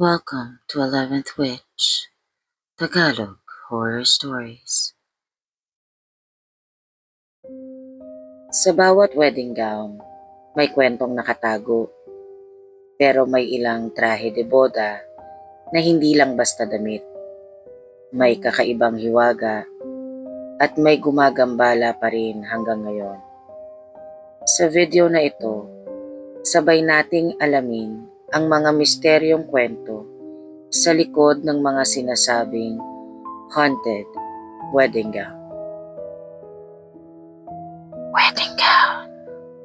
Welcome to 11th Witch, Tagalog Horror Stories. Sa bawat wedding gown, may kwentong nakatago, pero may ilang trahe de boda na hindi lang basta damit. May kakaibang hiwaga at may gumagambala pa rin hanggang ngayon. Sa video na ito, sabay nating alamin ang mga misteryong kwento sa likod ng mga sinasabing haunted wedding gown. Wedding gown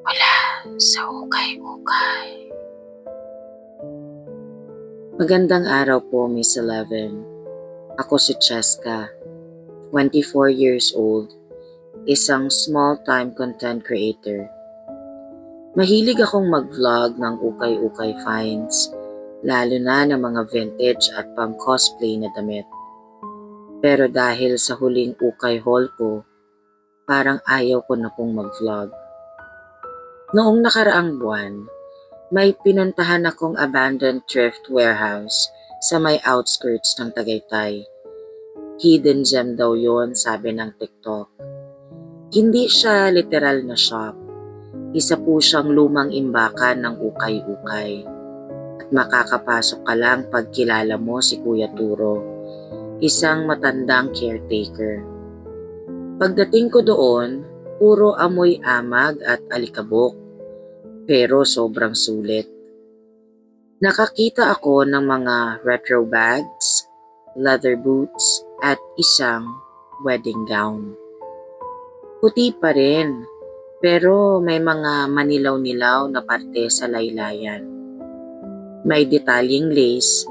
mula sa ukay-ukay. Magandang araw po, Miss 11. Ako si Cheska, 24 years old, isang small-time content creator. Mahilig akong mag-vlog ng ukay-ukay finds, lalo na ng mga vintage at pang-cosplay na damit. Pero dahil sa huling ukay haul ko, parang ayaw ko na pong mag-vlog. Noong nakaraang buwan, may pinuntahan akong abandoned thrift warehouse sa may outskirts ng Tagaytay. Hidden gem daw yon, sabi ng TikTok. Hindi siya literal na shop. Isa po siyang lumang imbakan ng ukay-ukay. At makakapasok ka lang pag kilala mo si Kuya Turo, isang matandang caretaker. Pagdating ko doon, puro amoy amag at alikabok, pero sobrang sulit. Nakakita ako ng mga retro bags, leather boots, at isang wedding gown. Puti pa rin, pero may mga manilaw-nilaw na parte sa laylayan. May detalyeng lace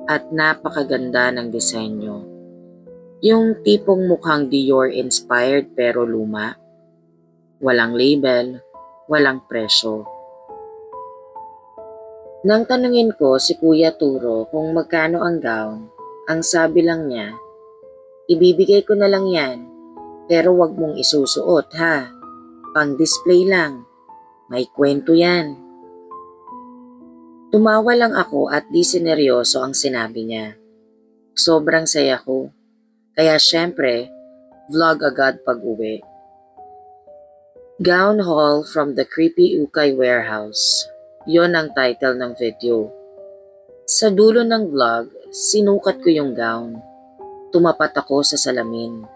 at napakaganda ng disenyo. Yung tipong mukhang Dior inspired pero luma. Walang label, walang presyo. Nang tanungin ko si Kuya Turo kung magkano ang gown, ang sabi lang niya, ibibigay ko na lang yan, pero wag mong isusuot ha. Pang-display lang. May kwento yan. Tumawa lang ako at di sineryoso ang sinabi niya. Sobrang saya ko. Kaya syempre, vlog agad pag-uwi. Gown Haul from the Creepy Ukay Warehouse. Yon ang title ng video. Sa dulo ng vlog, sinukat ko yung gown. Tumapat ako sa salamin.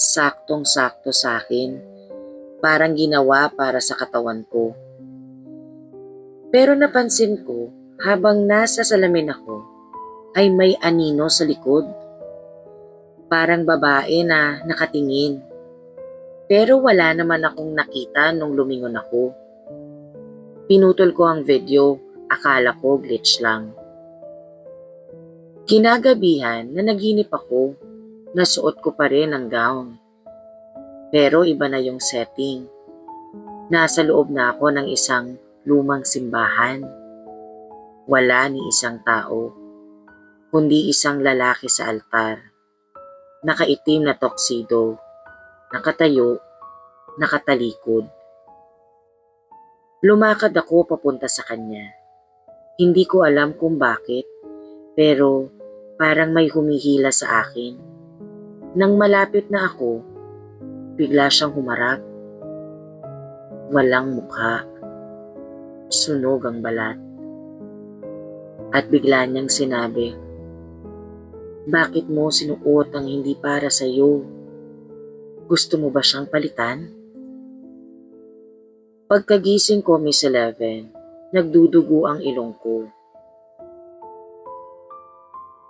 Saktong-sakto sa akin. Parang ginawa para sa katawan ko. Pero napansin ko, habang nasa salamin ako, ay may anino sa likod. Parang babae na nakatingin. Pero wala naman akong nakita nung lumingon ako. Pinutol ko ang video, akala ko glitch lang. Kinagabihan na naginip ako, nasuot ko pa rin ang gown. Pero iba na yung setting. Nasa loob na ako ng isang lumang simbahan. Wala ni isang tao, kundi isang lalaki sa altar. Nakaitim na tuxedo, nakatayo, nakatalikod. Lumakad ako papunta sa kanya. Hindi ko alam kung bakit, pero parang may humihila sa akin. Nang malapit na ako, bigla siyang humarap. Walang mukha. Sunog ang balat. At bigla niyang sinabi, bakit mo sinuot ang hindi para sa iyo? Gusto mo ba siyang palitan? Pagkagising ko, Miss 11, nagdudugo ang ilong ko.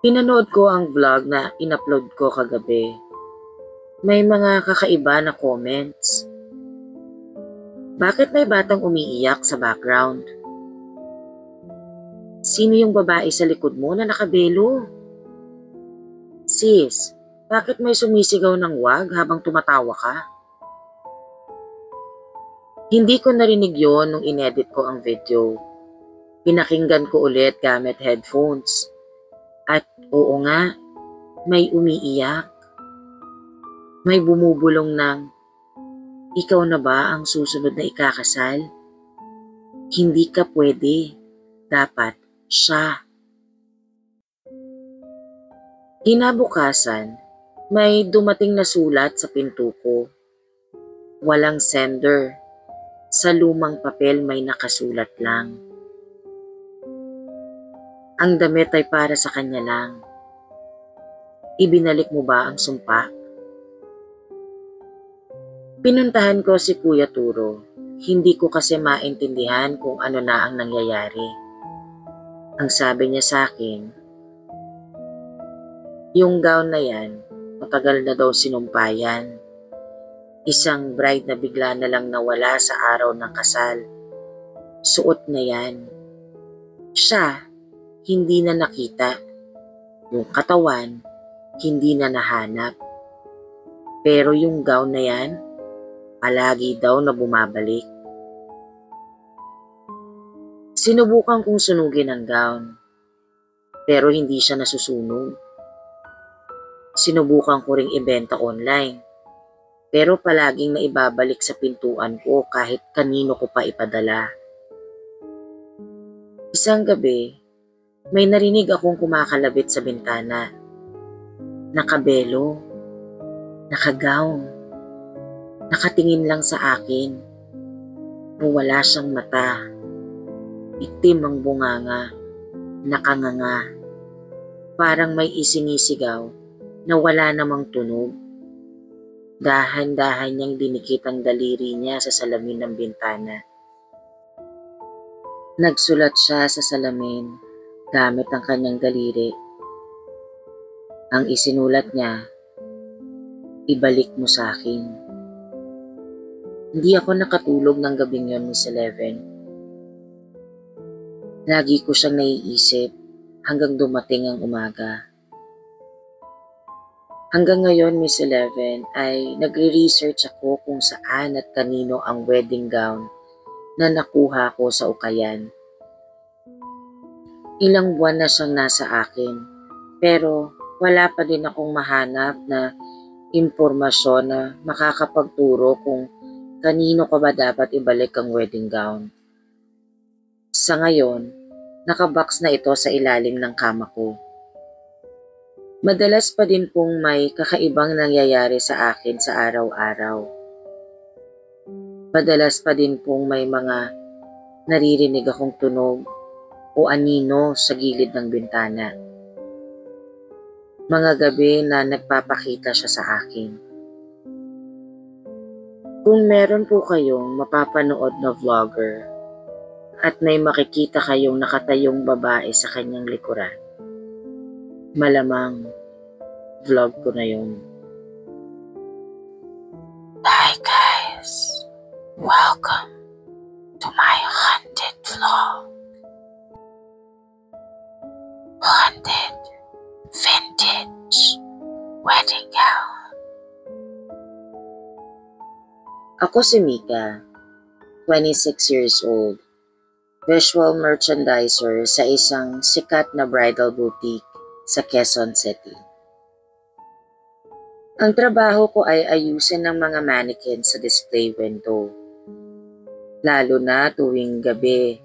Pinanood ko ang vlog na in-upload ko kagabi. May mga kakaiba na comments. Bakit may batang umiiyak sa background? Sino yung babae sa likod mo na nakabelo? Sis, bakit may sumisigaw ng wag habang tumatawa ka? Hindi ko narinig yon nung inedit ko ang video. Pinakinggan ko ulit gamit headphones. At oo nga, may umiiyak. May bumubulong ng, ikaw na ba ang susunod na ikakasal? Hindi ka pwede. Dapat siya. Kinabukasan, may dumating na sulat sa pinto ko. Walang sender. Sa lumang papel may nakasulat lang. Ang damit ay para sa kanya lang. Ibinalik mo ba ang sumpa? Pinuntahan ko si Kuya Turo. Hindi ko kasi maintindihan kung ano na ang nangyayari. Ang sabi niya sa akin, yung gown na yan, matagal na daw sinumpa yan. Isang bride na bigla na lang nawala sa araw ng kasal. Suot na yan. Siya, hindi na nakita. Yung katawan, hindi na nahanap. Pero yung gown na yan, palagi daw na bumabalik. Sinubukan kong sunugin ang gown, pero hindi siya nasusunog. Sinubukan ko ring ibenta online, pero palaging naibabalik sa pintuan ko kahit kanino ko pa ipadala. Isang gabi, may narinig akong kumakalabit sa bintana. Nakabelo, nakagown, nakatingin lang sa akin. Wala siyang mata. Itim ang bunganga, nakanganga. Parang may isinisigaw na wala namang tunog. Dahan-dahan niyang dinikit ang daliri niya sa salamin ng bintana. Nagsulat siya sa salamin gamit ang kanyang daliri. Ang isinulat niya, ibalik mo sa akin. Hindi ako nakatulog ng gabing yon, Miss Eleven. Lagi ko siyang naiisip hanggang dumating ang umaga. Hanggang ngayon, Miss Eleven, ay nagre-research ako kung saan at kanino ang wedding gown na nakuha ko sa ukayan. Ilang buwan na siyang nasa akin, pero wala pa din akong mahanap na impormasyon na makakapagturo kung kanino ko ba dapat ibalik ang wedding gown. Sa ngayon, nakabox na ito sa ilalim ng kama ko. Madalas pa din pong may kakaibang nangyayari sa akin sa araw-araw. Madalas pa din pong may mga naririnig akong tunog o anino sa gilid ng bintana. Mga gabi na nagpapakita siya sa akin. Kung meron po kayong mapapanood na vlogger at may makikita kayong nakatayong babae sa kanyang likuran, malamang vlog ko na yun. Hi guys! Welcome to my haunted vlog. Haunted vintage wedding gown. Ako si Mika, 26 years old, visual merchandiser sa isang sikat na bridal boutique sa Quezon City. Ang trabaho ko ay ayusin ng mga mannequin sa display window, lalo na tuwing gabi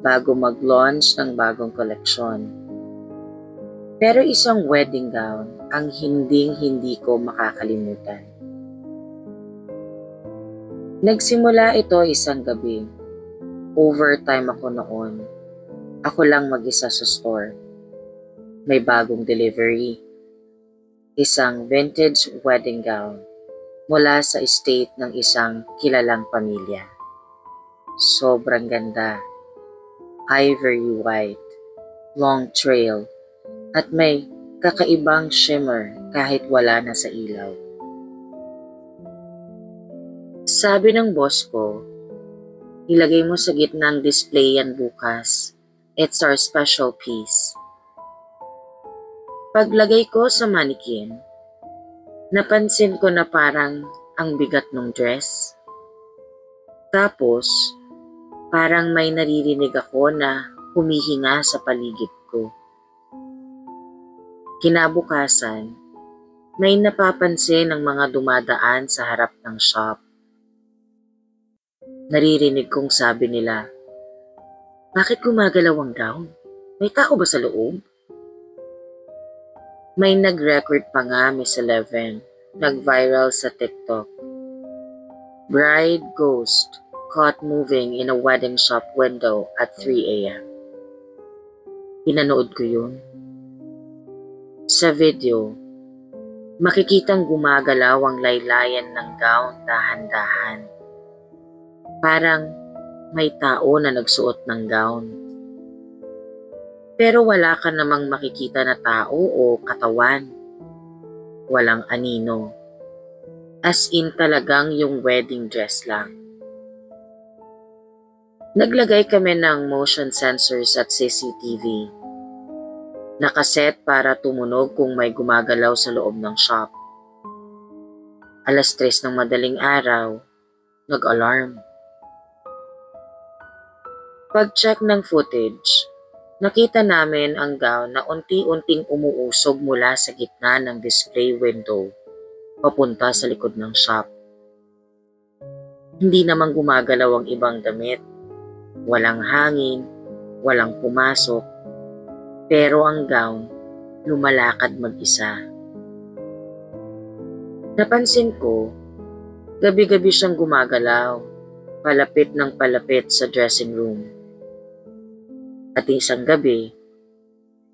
bago mag-launch ng bagong koleksyon. Pero isang wedding gown ang hindi ko makakalimutan. Nagsimula ito isang gabi. Overtime ako noon. Ako lang mag-isa sa store. May bagong delivery. Isang vintage wedding gown mula sa estate ng isang kilalang pamilya. Sobrang ganda. Ivory white, long trail, at may kakaibang shimmer kahit wala na sa ilaw. Sabi ng boss ko, ilagay mo sa gitna ng display yan bukas. It's our special piece. Paglagay ko sa mannequin, napansin ko na parang ang bigat ng dress. Tapos, parang may naririnig ako na humihinga sa paligid ko. Kinabukasan, may napapansin ang mga dumadaan sa harap ng shop. Naririnig kong sabi nila, "Bakit gumagalaw ang gown? May tao ba sa loob?" May nag-record pa nga, Miss 11. Nag-viral sa TikTok. Bride ghost caught moving in a wedding shop window at 3 a.m. Pinanood ko yun. Sa video, makikitang gumagalaw ang laylayan ng gown dahan-dahan. Parang may tao na nagsuot ng gown. Pero wala ka namang makikita na tao o katawan. Walang anino. As in talagang yung wedding dress lang. Naglagay kami ng motion sensors at CCTV. Nakaset para tumunog kung may gumagalaw sa loob ng shop. 3:00 ng madaling araw, nag-alarm. Pag-check ng footage, nakita namin ang gown na unti-unting umuusog mula sa gitna ng display window papunta sa likod ng shop. Hindi naman gumagalaw ang ibang damit. Walang hangin, walang pumasok, pero ang gown lumalakad mag-isa. Napansin ko, gabi-gabi siyang gumagalaw, palapit ng palapit sa dressing room. At isang gabi,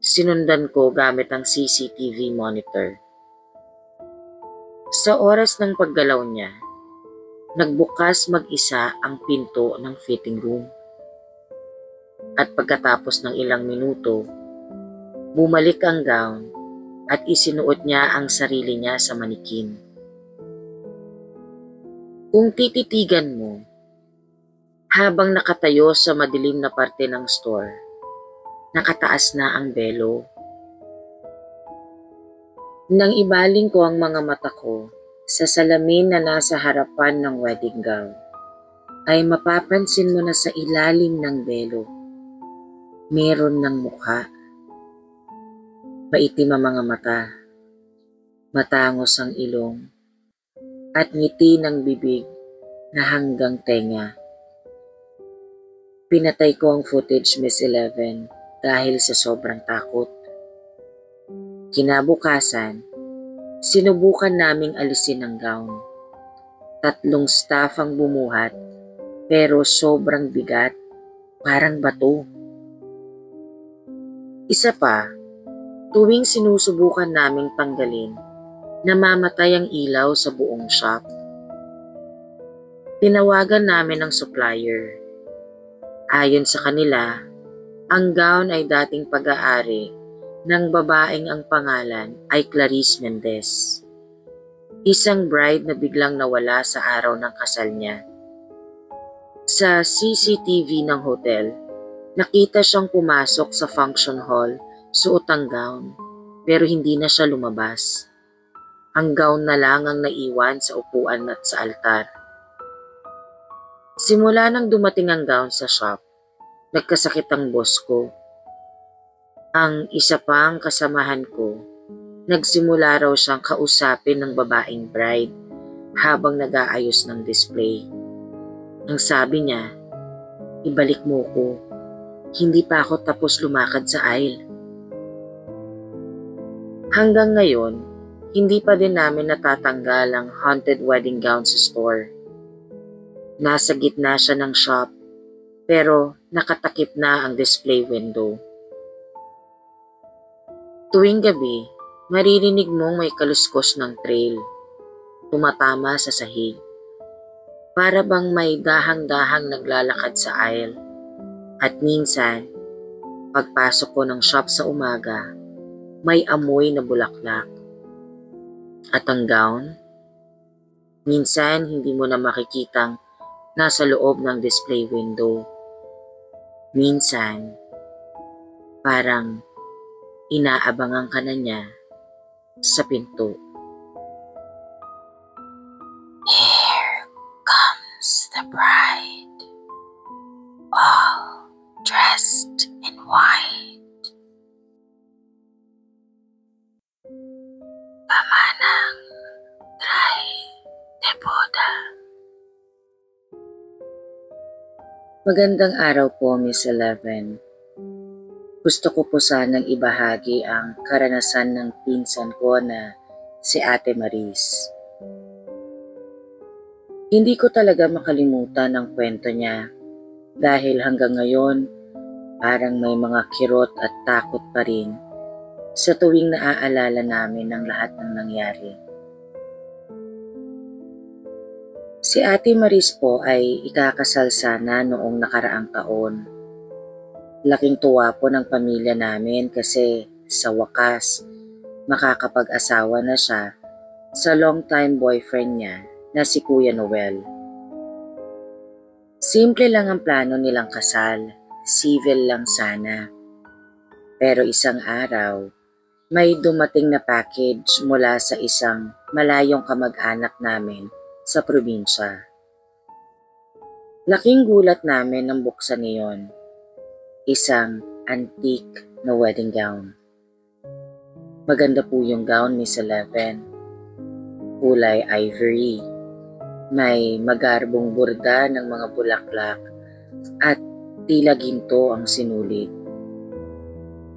sinundan ko gamit ang CCTV monitor. Sa oras ng paggalaw niya, nagbukas mag-isa ang pinto ng fitting room. At pagkatapos ng ilang minuto, bumalik ang gown at isinuot niya ang sarili niya sa manikin. Kung tititigan mo, habang nakatayo sa madilim na parte ng store, nakataas na ang belo. Nang ibaling ko ang mga mata ko sa salamin na nasa harapan ng wedding gown, ay mapapansin mo na sa ilalim ng belo, meron ng mukha. Maitim ang mga mata, matangos ang ilong, at ngiti ng bibig na hanggang tenga. Pinatay ko ang footage, Miss 11, dahil sa sobrang takot. Kinabukasan, sinubukan naming alisin ang gown. 3 staff ang bumuhat, pero sobrang bigat, parang bato. Isa pa, tuwing sinusubukan naming tanggalin, namamatay ang ilaw sa buong shop. Tinawagan namin ang supplier. Ayon sa kanila, ang gown ay dating pag-aari ng babaeng ang pangalan ay Clarice Mendez. Isang bride na biglang nawala sa araw ng kasal niya. Sa CCTV ng hotel, nakita siyang pumasok sa function hall, suot ang gown, pero hindi na siya lumabas. Ang gown na lang ang naiwan sa upuan at sa altar. Simula nang dumating ang gown sa shop, nagkasakit ang boss ko. Ang isa pang kasamahan ko, nagsimula raw siyang kausapin ng babaeng bride habang nag-aayos ng display. Ang sabi niya, ibalik mo ko, hindi pa ako tapos lumakad sa aisle. Hanggang ngayon, hindi pa din namin natatanggal ang haunted wedding gown sa store. Nasa gitna siya ng shop, pero nakatakip na ang display window. Tuwing gabi, maririnig mong may kaluskos ng trail, tumatama sa sahig. Para bang may dahang-dahang naglalakad sa aisle. At minsan, pagpasok ko ng shop sa umaga, may amoy na bulaklak. At ang gown, minsan hindi mo na makikitang nasa loob ng display window. Minsan, parang inaabangan ka na niya sa pinto. Here comes the bride, all dressed in white. Pamanang trahe de boda. Magandang araw po, Miss 11. Gusto ko po sanang ibahagi ang karanasan ng pinsan ko na si Ate Maris. Hindi ko talaga makalimutan ang kwento niya dahil hanggang ngayon parang may mga kirot at takot pa rin sa tuwing naaalala namin ang lahat ng nangyari. Si Ate Maris po ay ikakasal sana noong nakaraang taon. Laking tuwa po ng pamilya namin kasi sa wakas makakapag-asawa na siya sa long-time boyfriend niya na si Kuya Noel. Simple lang ang plano nilang kasal, civil lang sana. Pero isang araw, may dumating na package mula sa isang malayong kamag-anak namin sa probinsya. Laking gulat namin nang buksan niyon. Isang antique na wedding gown. Maganda po yung gown, Miss Eleven. Kulay ivory. May magarbong burda ng mga bulaklak at tila ginto ang sinulit.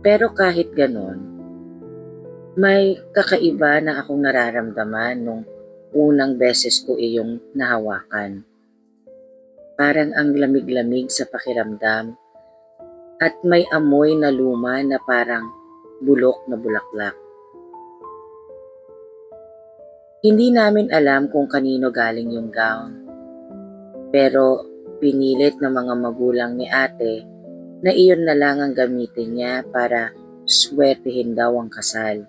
Pero kahit ganon, may kakaiba na akong nararamdaman nung unang beses ko iyong nahawakan. Parang ang lamig-lamig sa pakiramdam at may amoy na luma na parang bulok na bulaklak. Hindi namin alam kung kanino galing yung gown, pero pinilit ng mga magulang ni ate na iyon na lang ang gamitin niya para swertihin daw ang kasal.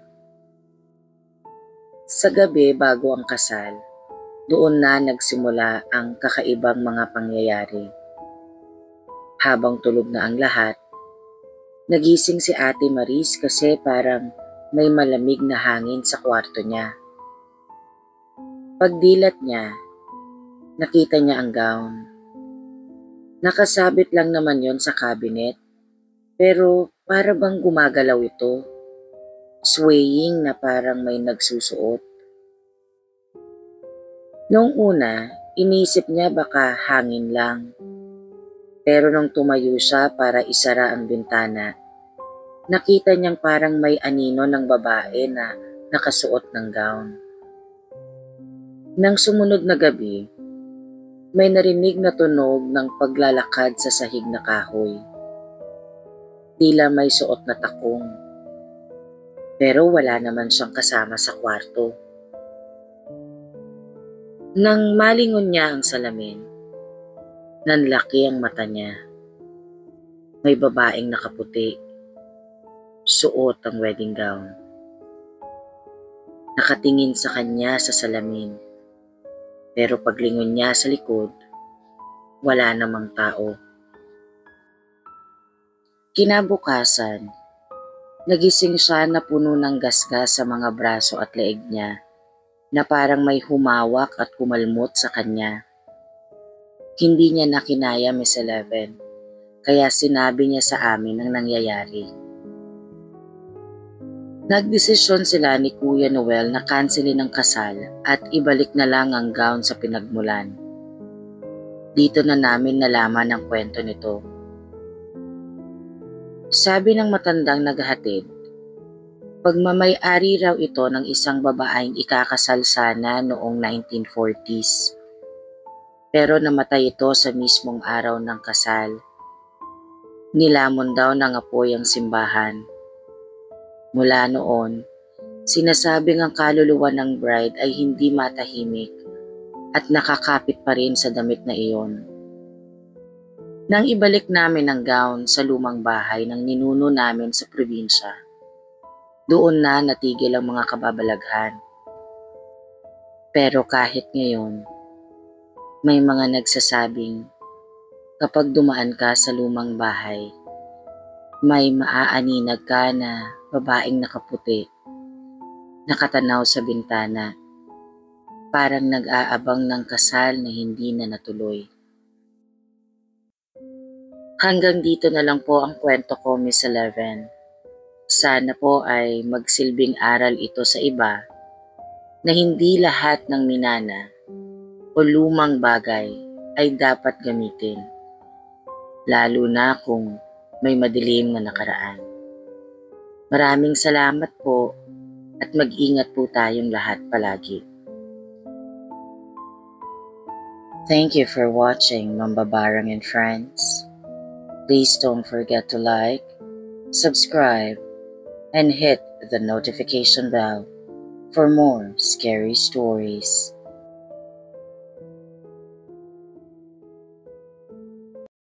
Sa gabi bago ang kasal, doon na nagsimula ang kakaibang mga pangyayari. Habang tulog na ang lahat, nagising si Ate Maris kasi parang may malamig na hangin sa kwarto niya. Pagdilat niya, nakita niya ang gown. Nakasabit lang naman yon sa cabinet, pero para bang gumagalaw ito, swaying na parang may nagsusuot. Noong una, inisip niya baka hangin lang. Pero nung tumayo siya para isara ang bintana, nakita niyang parang may anino ng babae na nakasuot ng gown. Nang sumunod na gabi, may narinig na tunog ng paglalakad sa sahig na kahoy. Tila may suot na takong. Pero wala naman siyang kasama sa kwarto. Nang malingon niya ang salamin, nanlaki ang mata niya. May babaeng nakaputi. Suot ang wedding gown. Nakatingin sa kanya sa salamin. Pero paglingon niya sa likod, wala namang tao. Kinabukasan, nagising siya na puno ng gasgas sa mga braso at leeg niya na parang may humawak at kumalmot sa kanya. Hindi niya nakinaya, Miss Eleven, kaya sinabi niya sa amin ang nangyayari. Nagdesisyon sila ni Kuya Noel na cancelin ang kasal at ibalik na lang ang gown sa pinagmulan. Dito na namin nalaman ang kwento nito. Sabi ng matandang naghahatid, pagmamay-ari raw ito ng isang babaeng ikakasal sana noong 1940s. Pero namatay ito sa mismong araw ng kasal. Nilamon daw ng apoy ang simbahan. Mula noon, sinasabing ang kaluluwa ng bride ay hindi matahimik at nakakapit pa rin sa damit na iyon. Nang ibalik namin ang gown sa lumang bahay ng ninuno namin sa probinsya, doon na natigil ang mga kababalaghan. Pero kahit ngayon, may mga nagsasabing kapag dumaan ka sa lumang bahay, may maaaninag ka na babaeng nakaputi, nakatanaw sa bintana, parang nag-aabang ng kasal na hindi na natuloy. Hanggang dito na lang po ang kwento ko, Miss Eleven. Sana po ay magsilbing aral ito sa iba na hindi lahat ng minana o lumang bagay ay dapat gamitin, lalo na kung may madilim na nakaraan. Maraming salamat po at mag-ingat po tayong lahat palagi. Thank you for watching Mambabarang and Friends. Please don't forget to like, subscribe, and hit the notification bell for more scary stories.